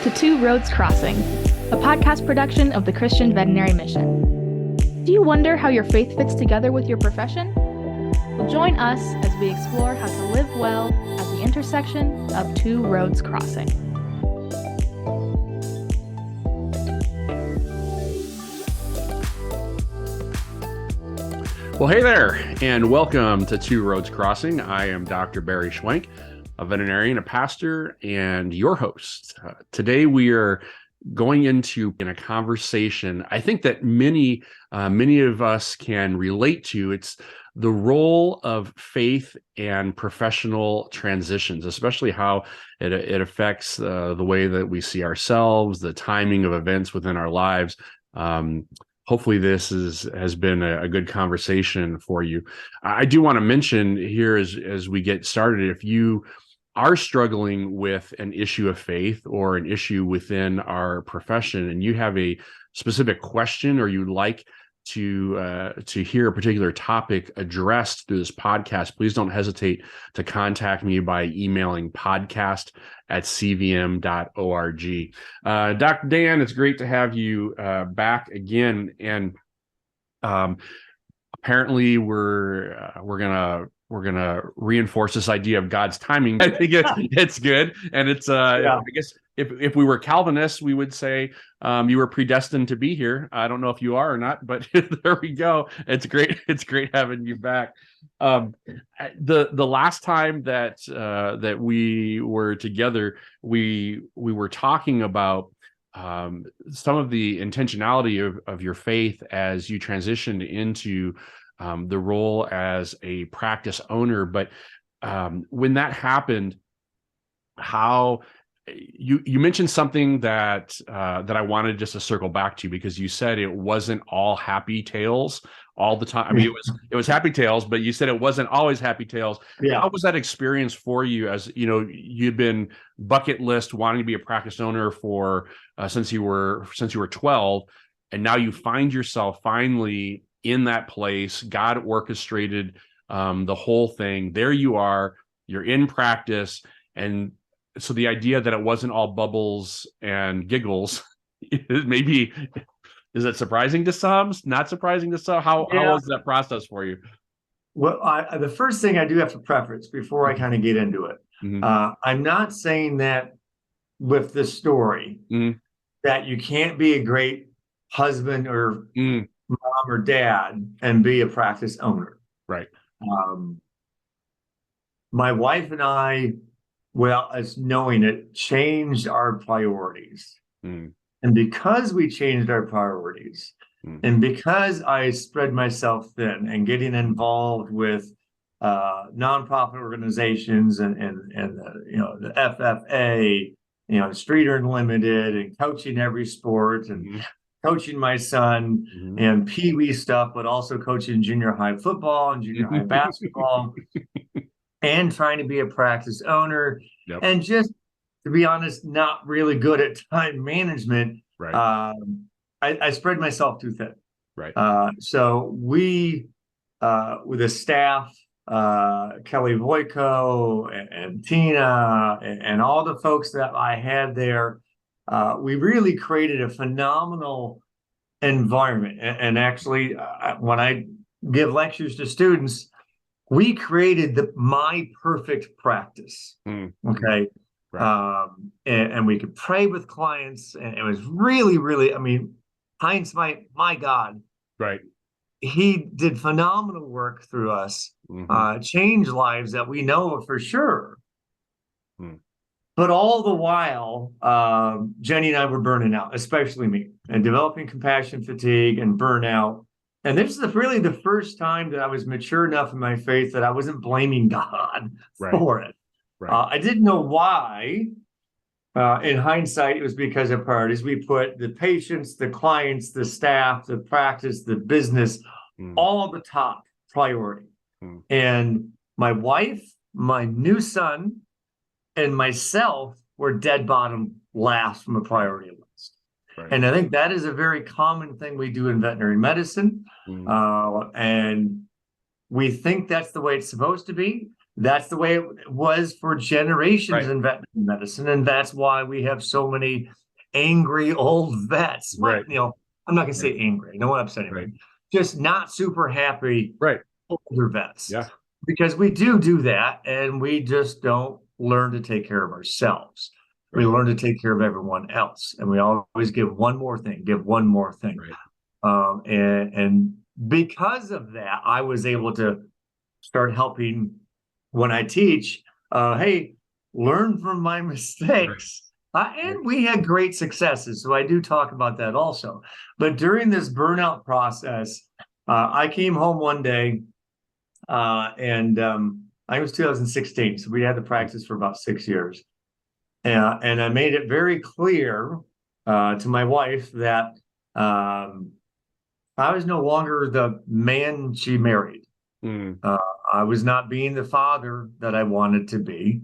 to Two Roads Crossing, a podcast production of the Christian Veterinary Mission. Do you wonder how your faith fits together with your profession? Well, join us as we explore how to live well at the intersection of two roads crossing. Well, hey there, and welcome to Two Roads Crossing. I am Dr. Barry Schwenk, a veterinarian, a pastor, and your host. Today we are going into a conversation I think that many of us can relate to. It's the role of faith and professional transitions, especially how it affects the way that we see ourselves, the timing of events within our lives. Hopefully this has been a good conversation for you. I do want to mention here as we get started, if you are struggling with an issue of faith or an issue within our profession, and you have a specific question or you'd like to hear a particular topic addressed through this podcast, please don't hesitate to contact me by emailing podcast@cvm.org. Dr. Dan, it's great to have you back again. And apparently we're gonna reinforce this idea of God's timing. I think it's good, and it's I guess if we were Calvinists, we would say you were predestined to be here. I don't know if you are or not, but there we go. It's great. It's great having you back. The last time that we were together, we were talking about some of the intentionality of your faith as you transitioned into the role as a practice owner. But when that happened, how you mentioned something that I wanted just to circle back to, because you said it wasn't all happy tales all the time. I mean, it was happy tales, but you said it wasn't always happy tales. Yeah. How was that experience for you? As you know, you'd been bucket list wanting to be a practice owner for since you were 12, and now you find yourself finally in that place. God orchestrated the whole thing. There you are, you're in practice. And so the idea that it wasn't all bubbles and giggles, maybe, is it surprising to some, not surprising to some? How was that process for you? Well, the first thing I do have to preface before I kind of get into it, I'm not saying that with this story that you can't be a great husband or mom or dad and be a practice owner. Right. My wife and I, well, as knowing it, changed our priorities. And because we changed our priorities, and because I spread myself thin and getting involved with nonprofit organizations and the FFA, Streeter Unlimited, and coaching every sport, and coaching my son and Pee Wee stuff, but also coaching junior high football and junior high basketball, and trying to be a practice owner, and just, to be honest, not really good at time management. Right. I spread myself too thin. Right. So we, with the staff, Kelly Voico and Tina and all the folks that I had there, we really created a phenomenal environment. And actually, when I give lectures to students, we created my perfect practice. Okay. Right. And we could pray with clients, and it was really, really, I mean, hindsight, my God. Right. He did phenomenal work through us, changed lives that we know for sure. But all the while, Jenny and I were burning out, especially me, and developing compassion fatigue and burnout. And this is really the first time that I was mature enough in my faith that I wasn't blaming God for it. Right. I didn't know why. In hindsight, it was because of priorities. We put the patients, the clients, the staff, the practice, the business, all at the top priority. And my wife, my new son, and myself were dead bottom last from a priority list. Right. And I think that is a very common thing we do in veterinary medicine. And we think that's the way it's supposed to be. that's the way it was for generations Right. in veterinary medicine. And that's why we have so many angry old vets. Right. I'm not going to say angry. I don't want to upset anyone. Just not super happy older vets. Yeah. Because we do that, and we just don't learn to take care of ourselves. We learn to take care of everyone else. And we always give one more thing. And because of that, I was able to start helping when I teach, hey, learn from my mistakes. And we had great successes. So I do talk about that also. But during this burnout process, I came home one day and I was 2016. So we had the practice for about 6 years. And I made it very clear to my wife that I was no longer the man she married. I was not being the father that I wanted to be.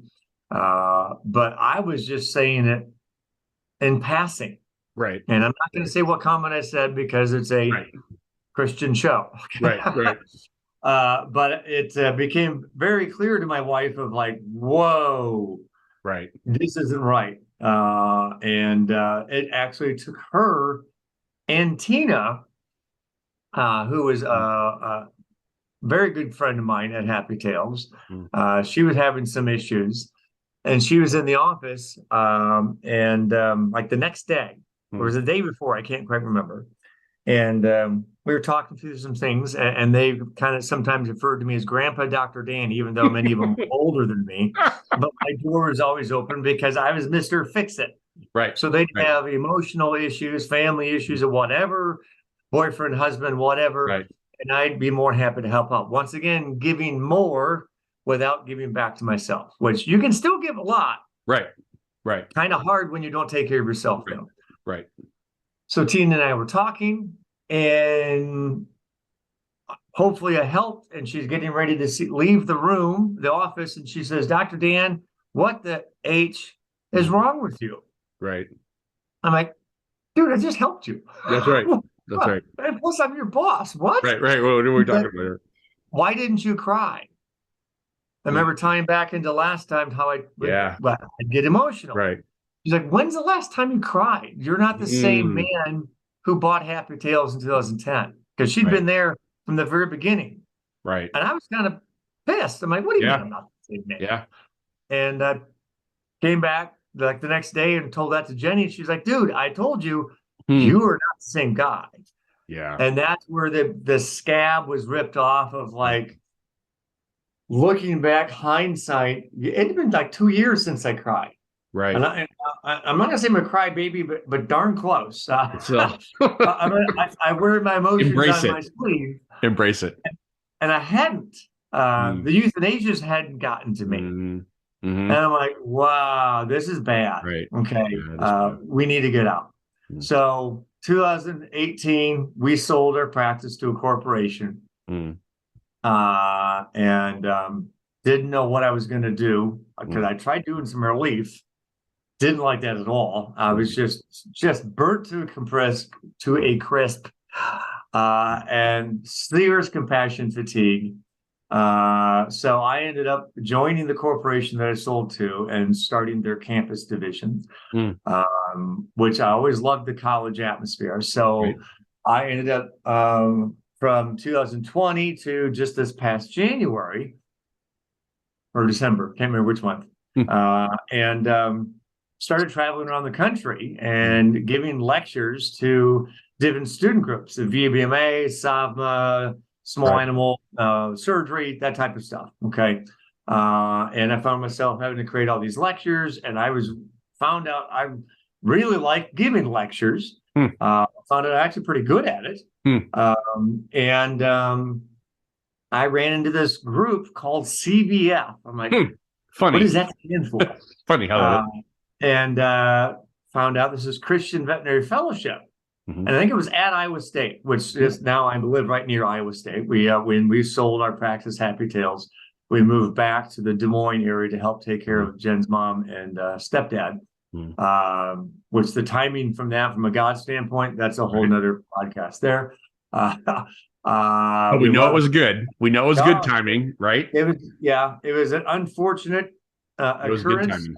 But I was just saying it in passing. Right. And I'm not going to say what comment I said because it's a Christian show. Right. But it became very clear to my wife of like, whoa, this isn't right. And it actually took her and Tina, who was a very good friend of mine at Happy Tales. She was having some issues, and she was in the office. Like the next day, or was the day before, I can't quite remember. And we were talking through some things, and they kind of sometimes referred to me as Grandpa Dr. Dan, even though many of them were older than me. But my door was always open because I was Mr. Fix-It. Right. So they'd have emotional issues, family issues, or whatever, boyfriend, husband, whatever. And I'd be more happy to help out. Once again, giving more without giving back to myself, which you can still give a lot. Right. Kind of hard when you don't take care of yourself, though. Right. So Tina and I were talking, and hopefully I helped, and she's getting ready to leave the room, the office, and she says, Dr. Dan, what the H is wrong with you? Right. I'm like, dude, I just helped you. That's right. That's right. And plus, I'm your boss. What? Right. What are we talking about here? Why didn't you cry? I remember tying back into last time how I'd get emotional. Right. She's like, when's the last time you cried? You're not the same man who bought Happy Tales in 2010. Because she'd been there from the very beginning. Right. And I was kind of pissed. I'm like, what do you mean I'm not the same man? Yeah. And I came back like the next day and told that to Jenny. She's like, dude, I told you, you are not the same guy. Yeah. And that's where the scab was ripped off of, like, looking back, hindsight. It had been like 2 years since I cried. Right. And I'm not going to say I'm a crybaby, but darn close. I wear my emotions on my sleeve. Embrace it. And I hadn't. The euthanasias hadn't gotten to me. And I'm like, wow, this is bad. Right. Okay. Yeah, we need to get out. So 2018, we sold our practice to a corporation. And didn't know what I was going to do because I tried doing some relief. Didn't like that at all. I was just burnt to a crisp, and serious compassion fatigue. So I ended up joining the corporation that I sold to and starting their campus division, which I always loved the college atmosphere. So I ended up from 2020 to just this past January or December, can't remember which month, and started traveling around the country and giving lectures to different student groups, the VBMA, SAVMA, small animal surgery, that type of stuff. Okay. And I found myself having to create all these lectures, and found out I really like giving lectures. Found out I'm actually pretty good at it. I ran into this group called CVF. I'm like, funny. What does that stand for? Funny how that is. And found out this is Christian Veterinary Fellowship. And I think it was at Iowa State, which is now I live right near Iowa State. When we sold our practice, Happy Tales, we moved back to the Des Moines area to help take care of Jen's mom and stepdad. Which the timing from a God standpoint, that's a whole nother podcast there. But we know it was good. We know it was good timing, right? It was an unfortunate occurrence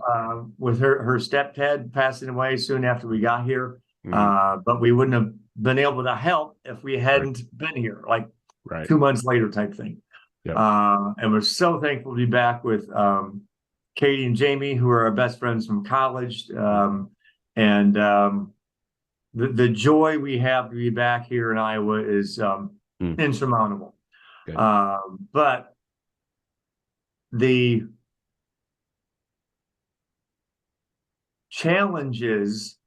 with her stepdad passing away soon after we got here. But we wouldn't have been able to help if we hadn't been here, like 2 months later type thing. Yep. And we're so thankful to be back with Katie and Jamie, who are our best friends from college. And the joy we have to be back here in Iowa is insurmountable. But the challenges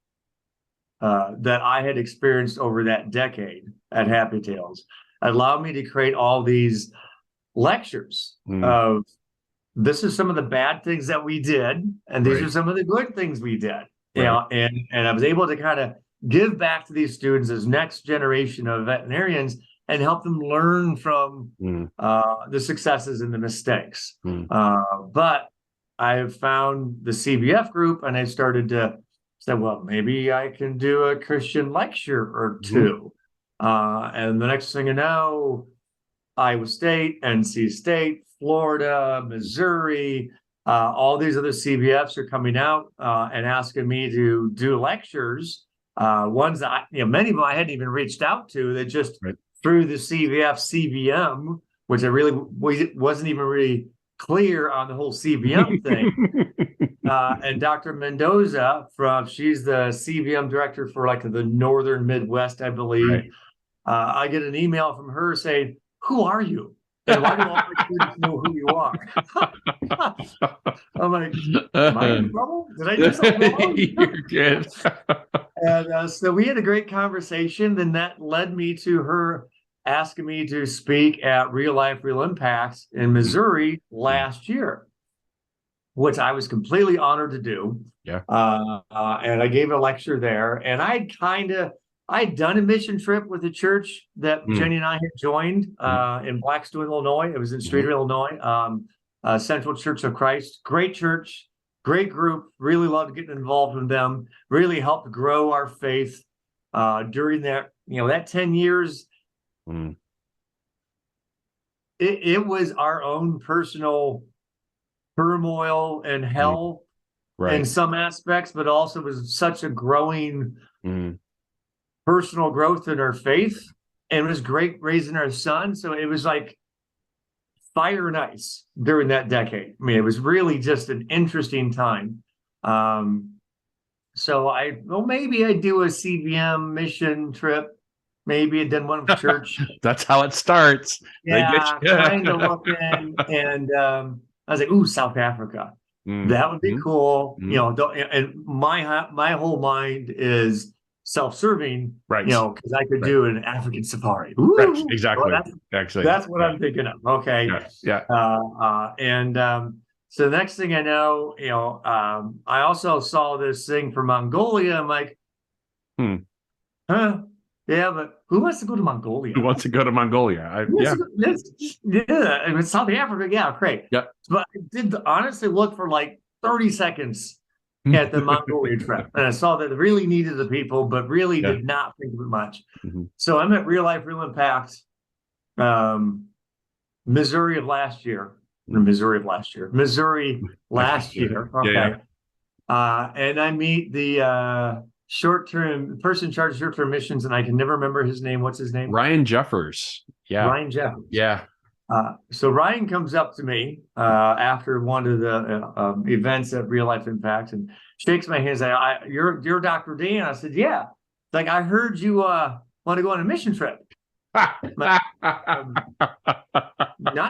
that I had experienced over that decade at Happy Tales allowed me to create all these lectures of this is some of the bad things that we did, and these are some of the good things we did. You know, and I was able to kind of give back to these students as next generation of veterinarians and help them learn from the successes and the mistakes. But I have found the CBF group, and I started to say, well, maybe I can do a Christian lecture or two. And the next thing you know, Iowa State, NC State, Florida, Missouri, all these other CBFs are coming out and asking me to do lectures. Ones that many of them I hadn't even reached out to. That just through the CBF CBM, which I really wasn't even really clear on the whole CBM thing. And Dr. Mendoza she's the CBM director for like the Northern Midwest, I believe. I get an email from her saying, "Who are you? And why do all my students know who you are?" I'm like, am I in trouble? Did I do something wrong? You're good. And so we had a great conversation, and that led me to her asking me to speak at Real Life, Real Impacts in Missouri last year, which I was completely honored to do. And I gave a lecture there, and I'd done a mission trip with a church that Jenny and I had joined in Blackstone, Illinois. It was in Streeter, Illinois, Central Church of Christ. Great church, great group. Really loved getting involved with them. Really helped grow our faith during that 10 years. It was our own personal turmoil and hell in some aspects, but also was such a growing personal growth in our faith, and it was great raising our son. So it was like fire and ice during that decade. I mean, it was really just an interesting time. So maybe I do a CBM mission trip. Maybe I'd done one with church. That's how it starts. Yeah, kind of looking. And I was like, ooh, South Africa. That would be cool. And my whole mind is self-serving, because I could do an African safari. Ooh, exactly. That's what I'm thinking of. Okay. So the next thing I know, I also saw this thing for Mongolia. I'm like, yeah, but who wants to go to Mongolia? Who wants to go to Mongolia? I mean, South Africa, yeah, great. But I did honestly look for like 30 seconds at the Mongolia trip, and I saw that it really needed the people, but really did not think of it much. So I'm at Real Life, Real Impact, Missouri last year. Okay. And I meet the person in charge of short-term missions, and I can never remember his name. What's his name? Ryan Jeffers. Ryan Jeffers. Yeah. So Ryan comes up to me after one of the events at Real Life Impact and shakes my hand and says, "You're Dr. Dan." I said, "Yeah." It's like, "I heard you want to go on a mission trip." Not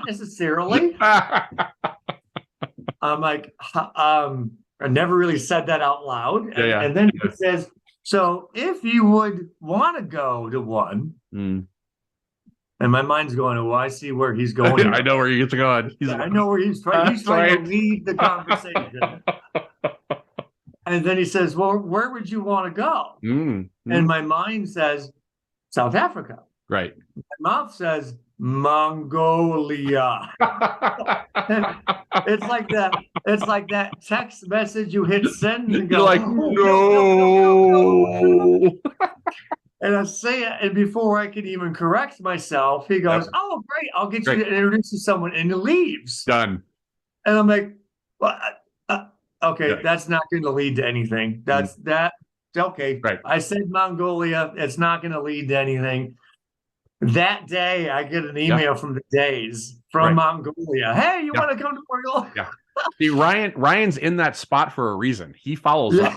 necessarily. I'm like, I never really said that out loud. And then he says, "So if you would want to go to one," and my mind's going, "Oh, I see where he's going." I know where he's going. I know where he's trying. He's trying to lead the conversation. And then he says, "Well, where would you want to go?" And my mind says, "South Africa." Right. My mouth says, "Mongolia." It's like that text message you hit send and go, you're like, no. And I say it, and before I can even correct myself, he goes, "Oh, great! I'll get you to introduce you to someone," and he leaves. Done. And I'm like, "Well, okay, that's not going to lead to anything. That's okay." Right. I said Mongolia. It's not going to lead to anything. That day, I get an email from the Days from Mongolia. Hey, you want to come to Mongolia? Yeah. See, Ryan's in that spot for a reason. He follows up.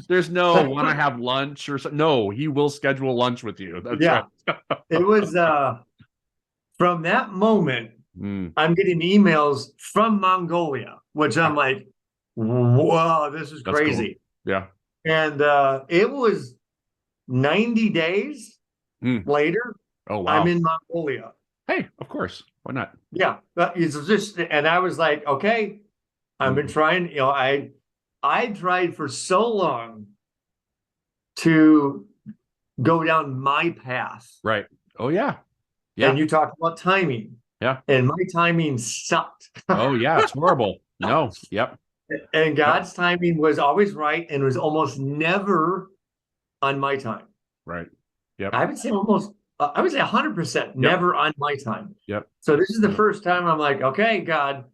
There's no want to have lunch or something. No, he will schedule lunch with you. That's right. It was from that moment, I'm getting emails from Mongolia, which I'm like, whoa, this is crazy. Cool. Yeah. And it was 90 days later. Oh, wow. I'm in Mongolia. Hey, of course. Why not? Yeah. It's just, and I was like, okay, I've been trying, I tried for so long to go down my path. Right. Oh, yeah. Yeah. And you talked about timing. Yeah. And my timing sucked. Oh, yeah. It's horrible. No. Yep. And God's timing was always right and was almost never on my time. Right. Yep. I would say 100% never on my time. Yep. So this is the first time I'm like, okay, God,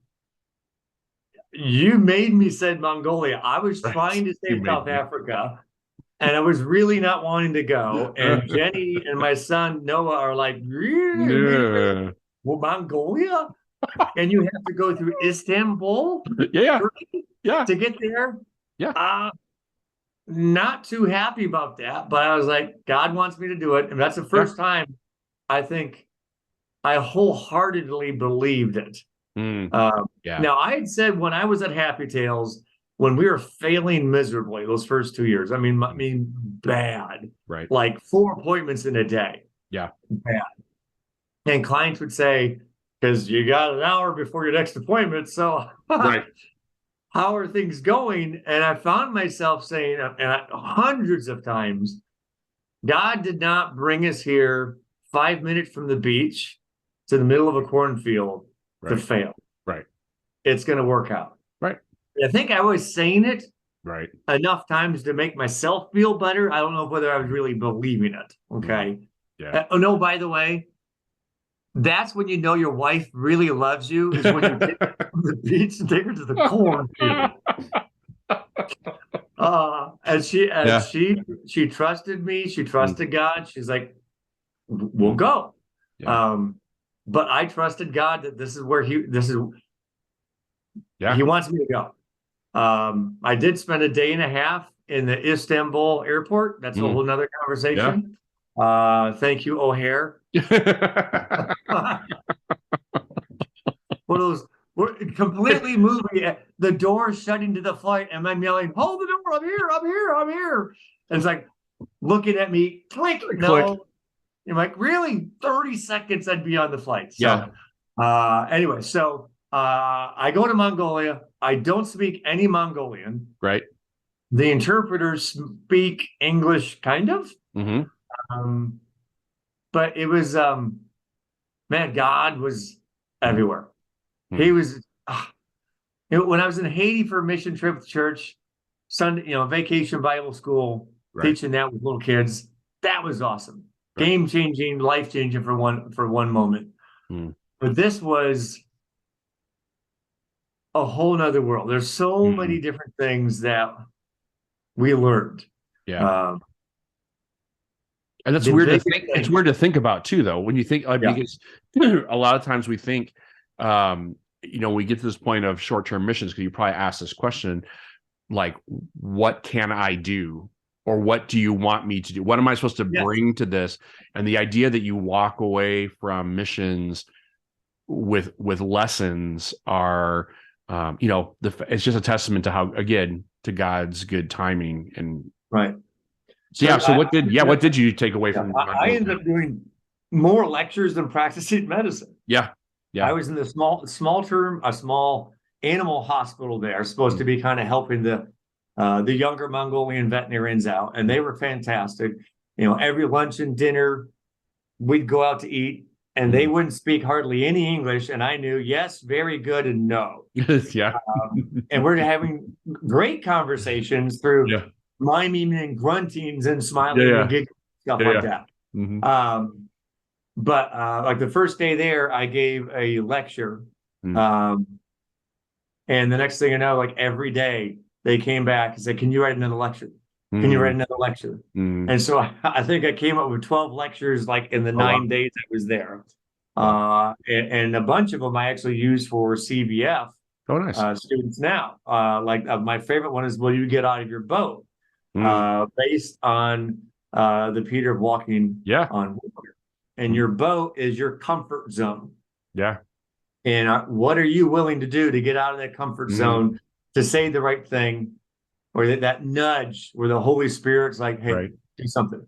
you made me say Mongolia. I was trying to say South Africa, and I was really not wanting to go. And Jenny and my son Noah are like, really? Well, Mongolia? And you have to go through Istanbul? Yeah. To get there? Yeah. Not too happy about that, but I was like, God wants me to do it. And that's the first time I think I wholeheartedly believed it. Now, I had said when I was at Happy Tales, when we were failing miserably those first 2 years, I mean, bad. Right. Like 4 appointments in a day. Yeah. Bad. And clients would say, because you got an hour before your next appointment, so how are things going? And I found myself saying hundreds of times, God did not bring us here 5 minutes from the beach to the middle of a cornfield to fail. Right. It's going to work out. Right. I think I was saying it enough times to make myself feel better. I don't know whether I was really believing it. Okay. Yeah. Oh, no, by the way, that's when you know your wife really loves you, is when you take her from the beach and take her to the cornfield. And she trusted me. She trusted God. She's like, we'll go. Yeah. But I trusted God that this is where he wants me to go. I did spend a day and a half in the Istanbul airport. That's a whole nother conversation. Thank you, O'Hare. One of those completely moving, the door shutting to the flight, and I'm yelling, "Hold the door! I'm here! I'm here! I'm here!" And it's like looking at me, click, no. I'm like, really? 30 seconds, I'd be on the flight. So, anyway, so I go to Mongolia. I don't speak any Mongolian. Right. The interpreters speak English, kind of. But it was, man, God was everywhere. He was, when I was in Haiti for a mission trip with church, Sunday, vacation Bible school, teaching that with little kids, that was awesome. Game changing, life changing for one moment. But this was a whole nother world. There's so many different things that we learned. Yeah. And that's weird to think. It's weird to think about too, though, when you think, because a lot of times we think, we get to this point of short-term missions, because you probably ask this question, like, what can I do? Or what do you want me to do? What am I supposed to bring to this? And the idea that you walk away from missions with lessons are, it's just a testament to how, again, to God's good timing. And so what did you take away from? I ended up doing more lectures than practicing medicine. Yeah. I was in the small animal hospital there, supposed to be kind of helping the younger Mongolian veterinarians out, and they were fantastic. Every lunch and dinner, we'd go out to eat, and they wouldn't speak hardly any English, and I knew yes, very good, and no. And we're having great conversations through miming and gruntings and smiling and giggling, stuff like that. But like the first day there, I gave a lecture. And the next thing you know, like every day they came back and said, can you write another lecture? Can you write another lecture? And so I think I came up with 12 lectures like in the 9 days I was there. And a bunch of them I actually used for CVF students now. My favorite one is, will you get out of your boat? Based on the Peter of walking on water. And your boat is your comfort zone. Yeah. And what are you willing to do to get out of that comfort zone to say the right thing, or that nudge where the Holy Spirit's like, hey, do something.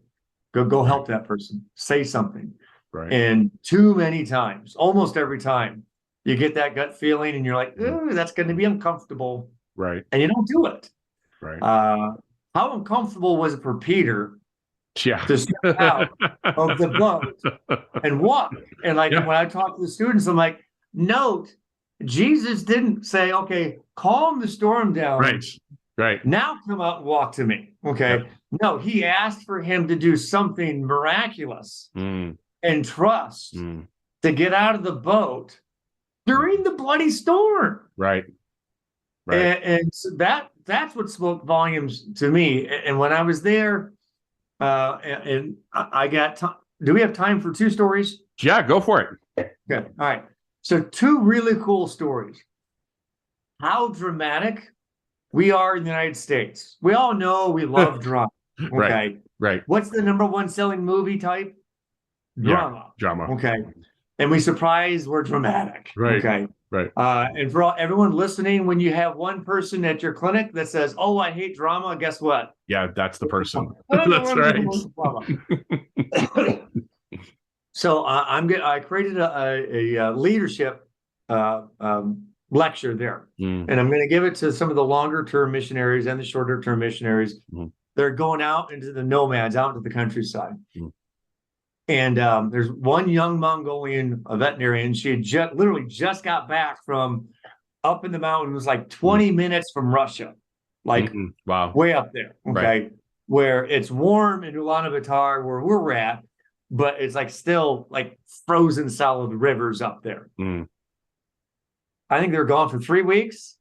Go help that person. Say something. And too many times, almost every time, you get that gut feeling and you're like, ooh, that's going to be uncomfortable. And you don't do it. How uncomfortable was it for Peter to step out of the boat and walk? And like when I talk to the students, I'm like, note, Jesus didn't say, okay, calm the storm down. Now come out and walk to me. Okay. No, he asked for him to do something miraculous and trust to get out of the boat during the bloody storm. And so that's what spoke volumes to me. And when I was there, and I got time. Do we have time for 2 stories? Yeah, go for it. Good. All right. So 2 really cool stories. How dramatic we are in the United States. We all know we love drama. Okay. What's the #1 selling movie type? Drama. Okay. And we surprise we're dramatic. Okay. And for everyone listening, when you have one person at your clinic that says, "Oh, I hate drama," guess what? Yeah, that's the person. That's right. So I created a leadership lecture there, and I'm going to give it to some of the longer term missionaries and the shorter term missionaries. They're going out into the nomads, out into the countryside. And there's one young Mongolian veterinarian. She had literally just got back from up in the mountains, like 20 minutes from Russia, like way up there. Okay. Where it's warm in Ulaanbaatar, where we're at, but it's like still like frozen solid rivers up there. I think they're gone for 3 weeks.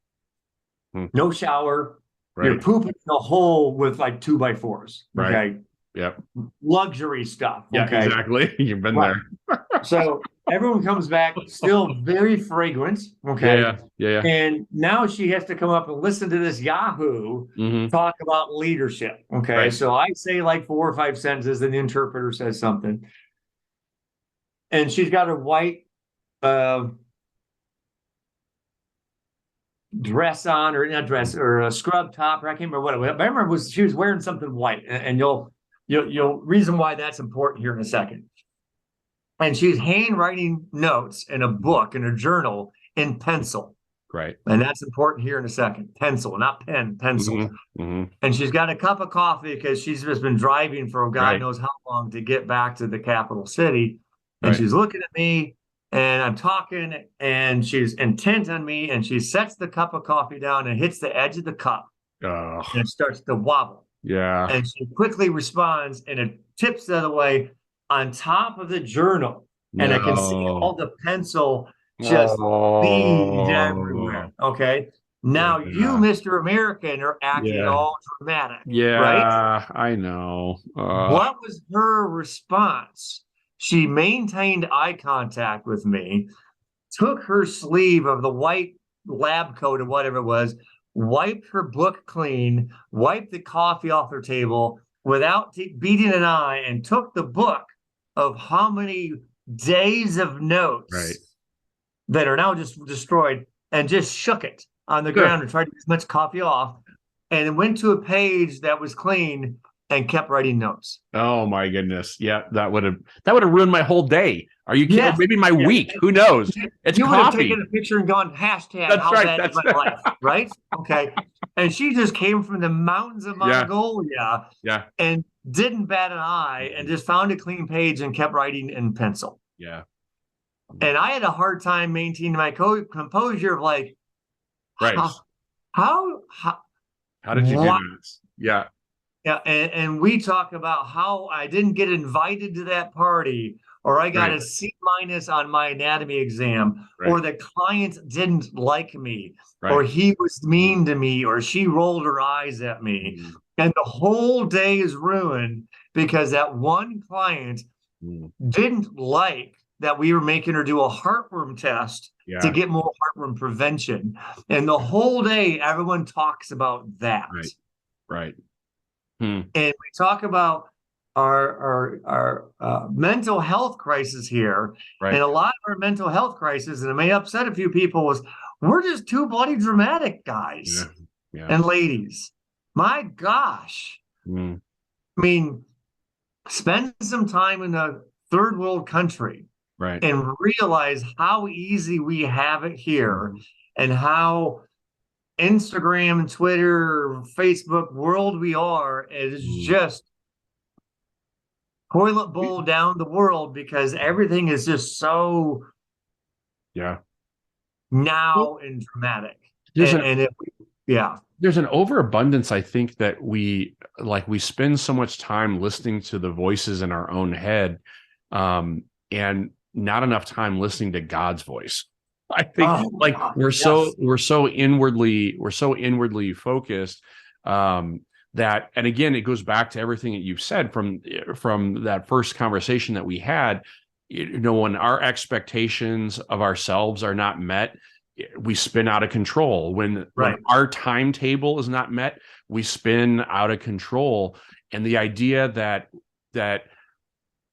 No shower. You're pooping in a hole with like 2x4s. Okay. Luxury stuff. Okay. Exactly. You've been there. So everyone comes back still very fragrant. Okay. And now she has to come up and listen to this Yahoo talk about leadership. Okay. So I say like 4 or 5 sentences, and the interpreter says something. And she's got a white dress on, or not dress, or a scrub top, or I can't remember what it was. But I remember she was wearing something white, and you'll reason why that's important here in a second. And she's handwriting notes in a book, in a journal, in pencil. And that's important here in a second. Pencil, not pen, pencil. And she's got a cup of coffee because she's just been driving for God knows how long to get back to the capital city. And she's looking at me, and I'm talking, and she's intent on me, and she sets the cup of coffee down and hits the edge of the cup. And it starts to wobble. And she quickly responds, and it tips the other way on top of the journal. And I can see all the pencil just beads everywhere. Okay. Now you, Mr. American, are acting all dramatic. Right? I know. What was her response? She maintained eye contact with me, took her sleeve of the white lab coat or whatever it was, wiped her book clean, wiped the coffee off her table without beating an eye, and took the book of how many days of notes that are now just destroyed, and just shook it on the ground and tried to get as much coffee off, and it went to a page that was clean and kept writing notes. Oh my goodness. Yeah, that would have ruined my whole day. Are you kidding? Maybe my week. Who knows? It's you coffee. Would have taken a picture and gone hashtag That's how right, bad is my life, right? Okay. And she just came from the mountains of Mongolia and didn't bat an eye, and just found a clean page and kept writing in pencil. And I had a hard time maintaining my composure of like, how did you do this? Yeah, and we talk about how I didn't get invited to that party, or I got Right. a C- on my anatomy exam, Right. or the client didn't like me, Right. or he was mean to me, or she rolled her eyes at me. Mm. And the whole day is ruined because that one client didn't like that we were making her do a heartworm test to Yeah. get more heartworm prevention. And the whole day, everyone talks about that. Right. Right. And we talk about our mental health crisis here. Right. And a lot of our mental health crisis, and it may upset a few people, was we're just too bloody dramatic, guys and ladies. My gosh. I mean, spend some time in a third world country and realize how easy we have it here and how Instagram, Twitter, Facebook world we are is just toilet bowl down the world because everything is just so now and dramatic. There's an overabundance, I think, that we spend so much time listening to the voices in our own head, and not enough time listening to God's voice. I think we're so inwardly focused, that, and again, it goes back to everything that you've said from that first conversation that we had. When our expectations of ourselves are not met, we spin out of control. When our timetable is not met, we spin out of control. And the idea that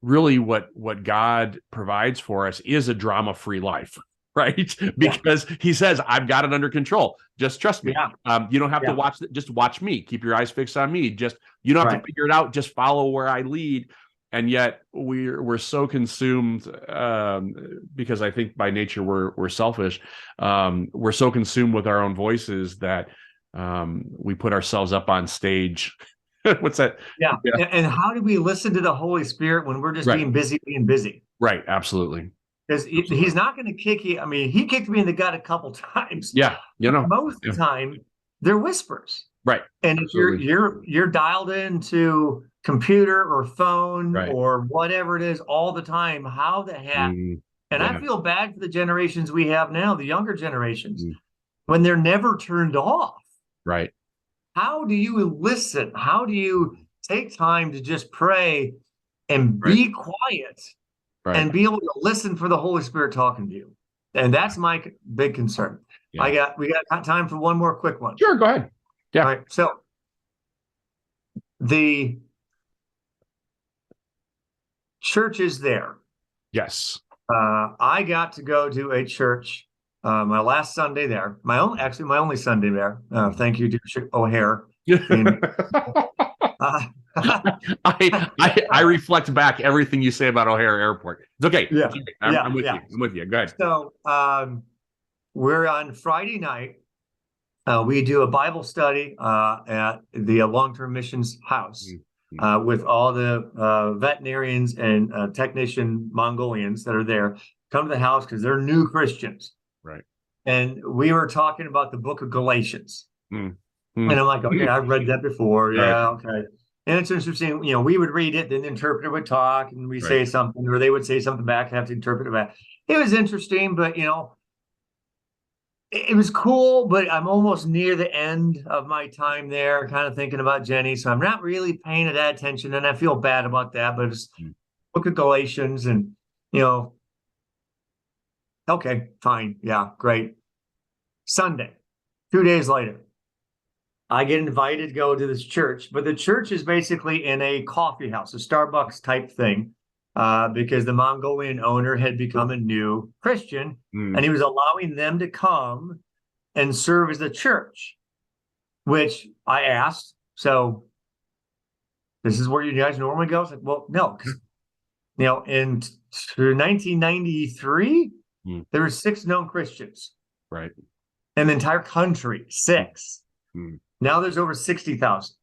really what God provides for us is a drama-free life, right? Because he says, I've got it under control. Just trust me. You don't have to watch it. Just watch me. Keep your eyes fixed on me. You don't have to figure it out. Just follow where I lead. And yet we're so consumed, because I think by nature we're selfish. We're so consumed with our own voices that we put ourselves up on stage. What's that? Yeah. And how do we listen to the Holy Spirit when we're just being busy? Right. Absolutely. Because he's not going to kick you. I mean, he kicked me in the gut a couple times. Yeah. Most of the time, they're whispers. Right. And if you're dialed into computer or phone or whatever it is all the time, how the heck? And I feel bad for the generations we have now, the younger generations, when they're never turned off. Right. How do you listen? How do you take time to just pray and be quiet and be able to listen for the Holy Spirit talking to you? And that's my big concern. We got time for one more quick one. Sure, go ahead. Yeah. All right. So the church is there. Yes. I got to go to a church my last Sunday there. My only Sunday there. Thank you to O'Hare. I reflect back everything you say about O'Hare Airport. It's okay. Yeah. I'm with you. I'm with you. Go ahead. So we're on Friday night. We do a Bible study at the long-term missions house with all the veterinarians and technician Mongolians that are there. Come to the house because they're new Christians. Right. And we were talking about the book of Galatians. And I'm like, okay, I've read that before. Yeah, okay. And it's interesting, we would read it, then the interpreter would talk, and we say something, or they would say something back, have to interpret it back. It was interesting, but it was cool, but I'm almost near the end of my time there, kind of thinking about Jenny. So I'm not really paying that attention, and I feel bad about that. But it's book of Galatians, and okay, fine, yeah, great. Sunday, 2 days later, I get invited to go to this church, but the church is basically in a coffee house, a Starbucks type thing, because the Mongolian owner had become a new Christian, and he was allowing them to come and serve as the church, which I asked, so this is where you guys normally go? I was like, well, no, because, in 1993, there were 6 known Christians. Right. In the entire country, 6. Now there's over 60,000.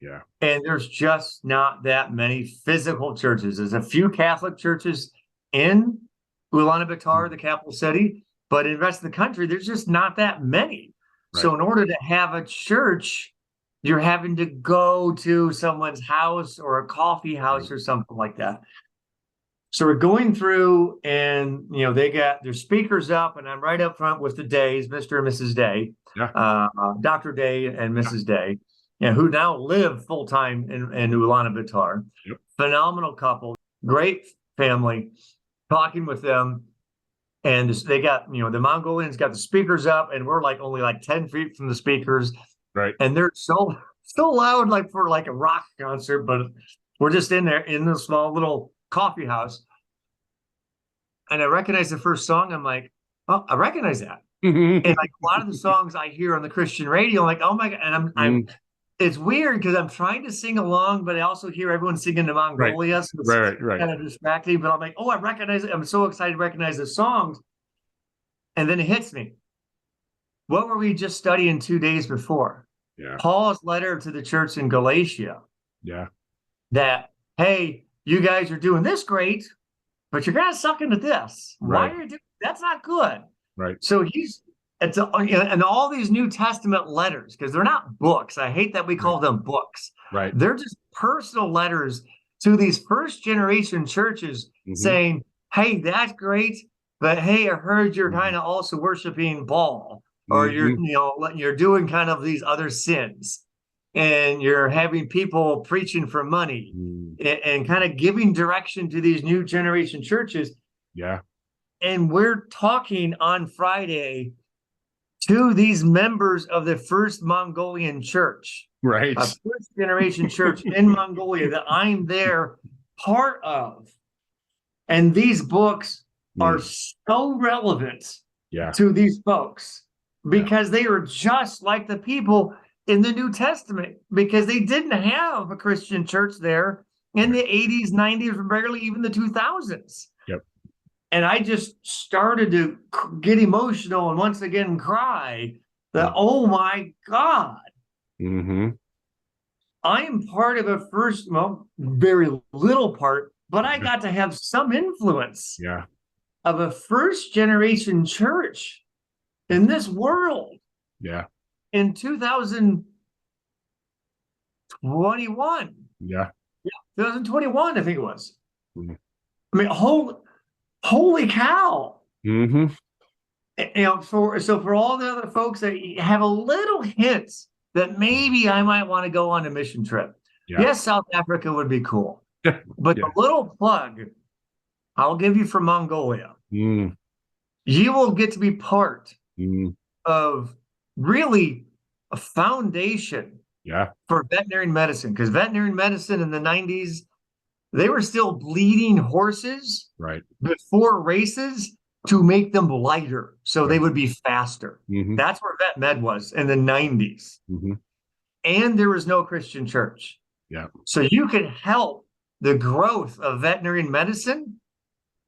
Yeah. And there's just not that many physical churches. There's a few Catholic churches in Ulaanbaatar, the capital city, but in the rest of the country, there's just not that many. Right. So in order to have a church you're having to go to someone's house or a coffee house or something like that. So we're going through, and they got their speakers up, and I'm right up front with the Days, Mr. and Mrs. Day, Dr. Day and Mrs. Day, who now live full time in Ulaanbaatar. Yep. Phenomenal couple, great family. Talking with them, and they got the Mongolians got the speakers up, and we're only 10 feet from the speakers, right? And they're so loud, for a rock concert, but we're just in there in the small little coffee house. And I recognize the first song. I'm like, oh, I recognize that. And a lot of the songs I hear on the Christian radio, I'm like, oh my God. And I'm it's weird because I'm trying to sing along, but I also hear everyone singing to Mongolia. Right. So it's right. kind of distracting. But I'm like, oh, I recognize it. I'm so excited to recognize the songs. And then it hits me. What were we just studying 2 days before? Yeah. Paul's letter to the church in Galatia. Yeah. That, hey, you guys are doing this great, but you're kind of sucking at this. Right. Why are you doing that's not good? Right. So and all these New Testament letters, because they're not books. I hate that we call them books. Right. They're just personal letters to these first generation churches saying, hey, that's great, but hey, I heard you're kind of also worshiping Baal, or you're doing kind of these other sins, and you're having people preaching for money and kind of giving direction to these new generation churches. Yeah. And we're talking on Friday to these members of the first Mongolian church, right? A first generation church in Mongolia that I'm there part of. And these books are so relevant to these folks because they are just like the people in the New Testament, because they didn't have a Christian church there in the 80s, 90s, or barely even the 2000s. Yep. And I just started to get emotional and once again cry that, oh my God, I am part of a very little part, but I got to have some influence of a first generation church in this world. Yeah. In 2021. Yeah. 2021, I think it was. I mean, holy cow. For all the other folks that have a little hint that maybe I might want to go on a mission trip. Yes, South Africa would be cool. But the little plug I'll give you from Mongolia, you will get to be part of really a foundation for veterinary medicine, because veterinary medicine in the 90s, they were still bleeding horses before races to make them lighter so they would be faster. That's where vet med was in the 90s. And there was no Christian church. So you could help the growth of veterinary medicine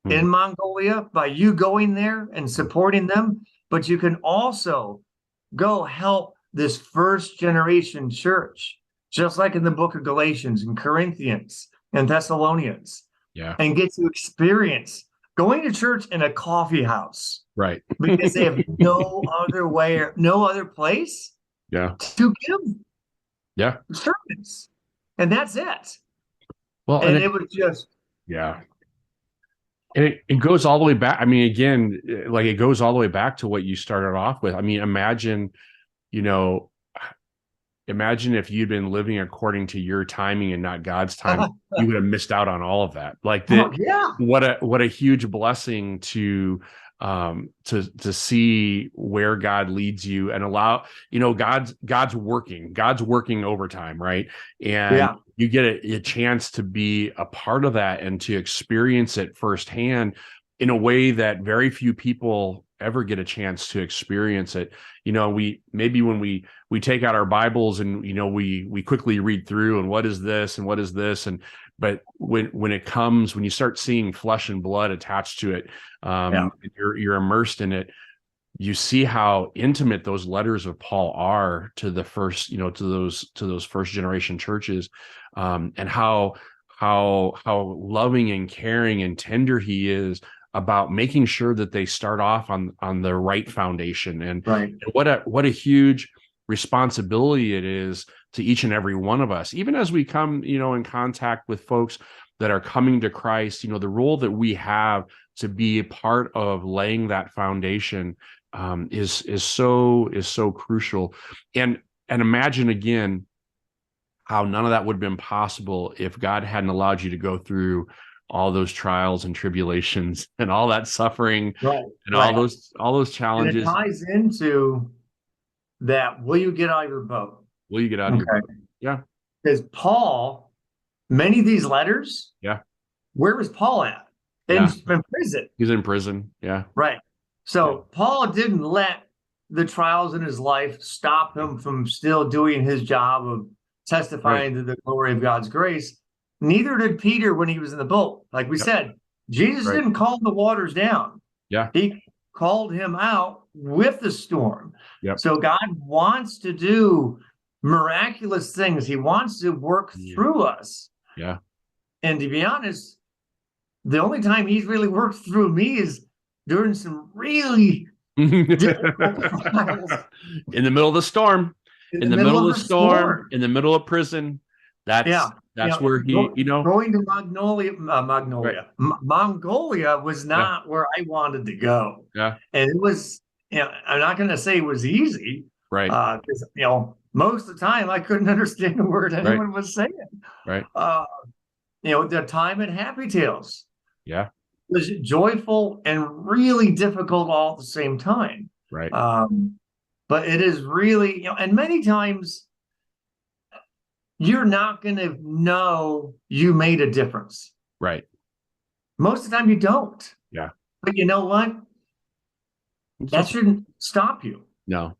in Mongolia by you going there and supporting them, but you can also go help this first generation church, just like in the book of Galatians and Corinthians and Thessalonians, and get to experience going to church in a coffee house, because they have no other way or no other place to give sermons, and that's it. Well, and it was just and it goes all the way back. I mean, again, it goes all the way back to what you started off with. I mean, imagine if you'd been living according to your timing and not God's time, you would have missed out on all of that. What a huge blessing to see where God leads you and allow, God's working overtime. Right. And you get a chance to be a part of that and to experience it firsthand in a way that very few people ever get a chance to experience it. When we take out our Bibles and, we quickly read through and what is this and what is this? But when you start seeing flesh and blood attached to it, you're immersed in it, you see how intimate those letters of Paul are to the first, to those first generation churches, and how loving and caring and tender he is about making sure that they start off on the right foundation. And what a huge responsibility it is to each and every one of us, even as we come, in contact with folks that are coming to Christ, the role that we have to be a part of laying that foundation is so crucial. And imagine again how none of that would have been possible if God hadn't allowed you to go through all those trials and tribulations and all that suffering, and all those challenges. And it ties into that. Will you get out of your boat? Will you get out of your boat? Yeah. Because Paul, many of these letters, where was Paul at? In prison. He's in prison. Yeah. Right. So Paul didn't let the trials in his life stop him from still doing his job of testifying to the glory of God's grace. Neither did Peter when he was in the boat. Like we said, Jesus didn't calm the waters down. Yeah. He called him out with the storm. Yep. So God wants to do miraculous things. He wants to work through us. Yeah. And to be honest, the only time he's really worked through me is during some really difficult trials. In the middle of the storm. In the middle of the storm, in the middle of prison. That's where he, going to Mongolia was not where I wanted to go. Yeah. And it was, I'm not going to say it was easy. Right. Because, most of the time I couldn't understand a word anyone was saying. Right. The time at Happy Tales. Yeah. Was joyful and really difficult all at the same time. Right. But it is really, and many times you're not going to know you made a difference. Right. Most of the time you don't. Yeah. But you know what? That shouldn't stop you. No.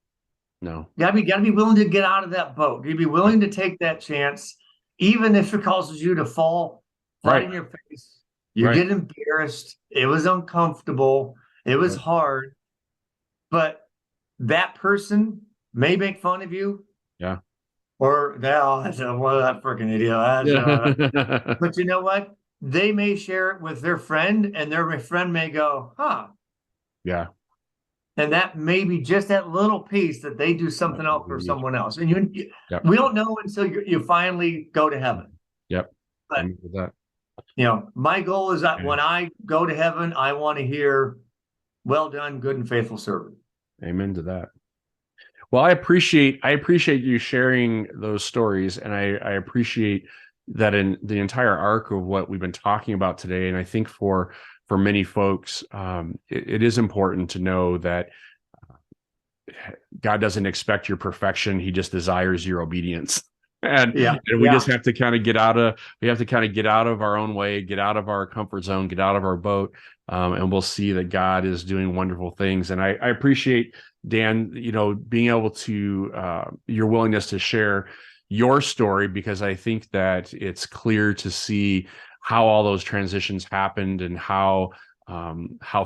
You gotta be willing to get out of that boat. You gotta be willing to take that chance, even if it causes you to fall flat in your face. You get embarrassed. It was uncomfortable. It was hard. But that person may make fun of you. Yeah. Or that freaking idiot. But you know what? They may share it with their friend, and their friend may go, huh. Yeah. And that may be just that little piece that they do something else for someone else. And we don't know until you finally go to heaven. Yep. But, my goal is that when I go to heaven, I want to hear, well done, good and faithful servant. Amen to that. Well, I appreciate you sharing those stories, and I appreciate that in the entire arc of what we've been talking about today. And I think for many folks, it is important to know that God doesn't expect your perfection; He just desires your obedience. And we just have to kind of get out of our own way, get out of our comfort zone, get out of our boat, and we'll see that God is doing wonderful things. And I appreciate, Dan, being able to your willingness to share your story, because I think that it's clear to see how all those transitions happened and how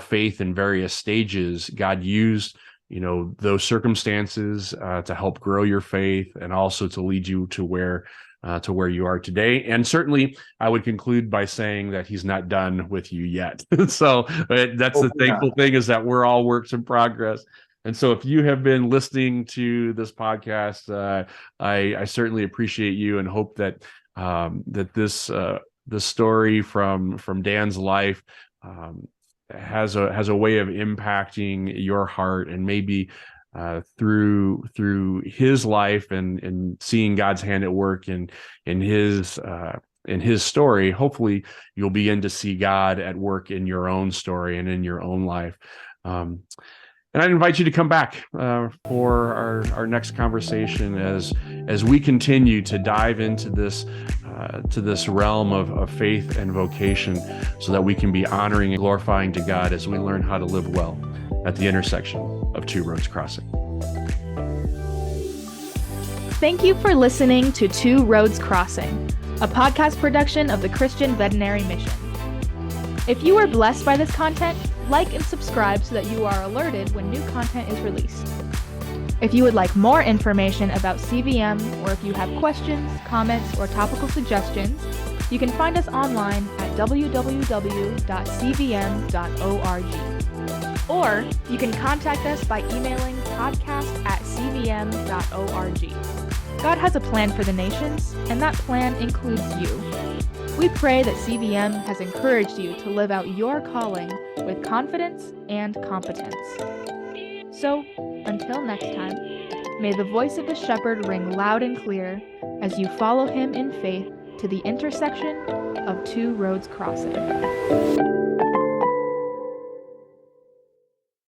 faith in various stages God used those circumstances to help grow your faith and also to lead you to where you are today. And certainly I would conclude by saying that He's not done with you yet. So that's the thankful thing, is that we're all works in progress. And so if you have been listening to this podcast, I certainly appreciate you and hope that this story from Dan's life has a way of impacting your heart, and maybe through his life and seeing God's hand at work in his story, hopefully you'll begin to see God at work in your own story and in your own life. And I'd invite you to come back for our next conversation as we continue to dive into this realm of faith and vocation, so that we can be honoring and glorifying to God as we learn how to live well at the intersection of two roads crossing. Thank you for listening to Two Roads Crossing, a podcast production of the Christian Veterinary Mission. If you were blessed by this content, like and subscribe so that you are alerted when new content is released. If you would like more information about CVM, or if you have questions, comments, or topical suggestions, you can find us online at www.cvm.org. Or you can contact us by emailing podcast@cvm.org. God has a plan for the nations, and that plan includes you. We pray that CVM has encouraged you to live out your calling with confidence and competence. So, until next time, may the voice of the shepherd ring loud and clear as you follow him in faith to the intersection of two roads crossing.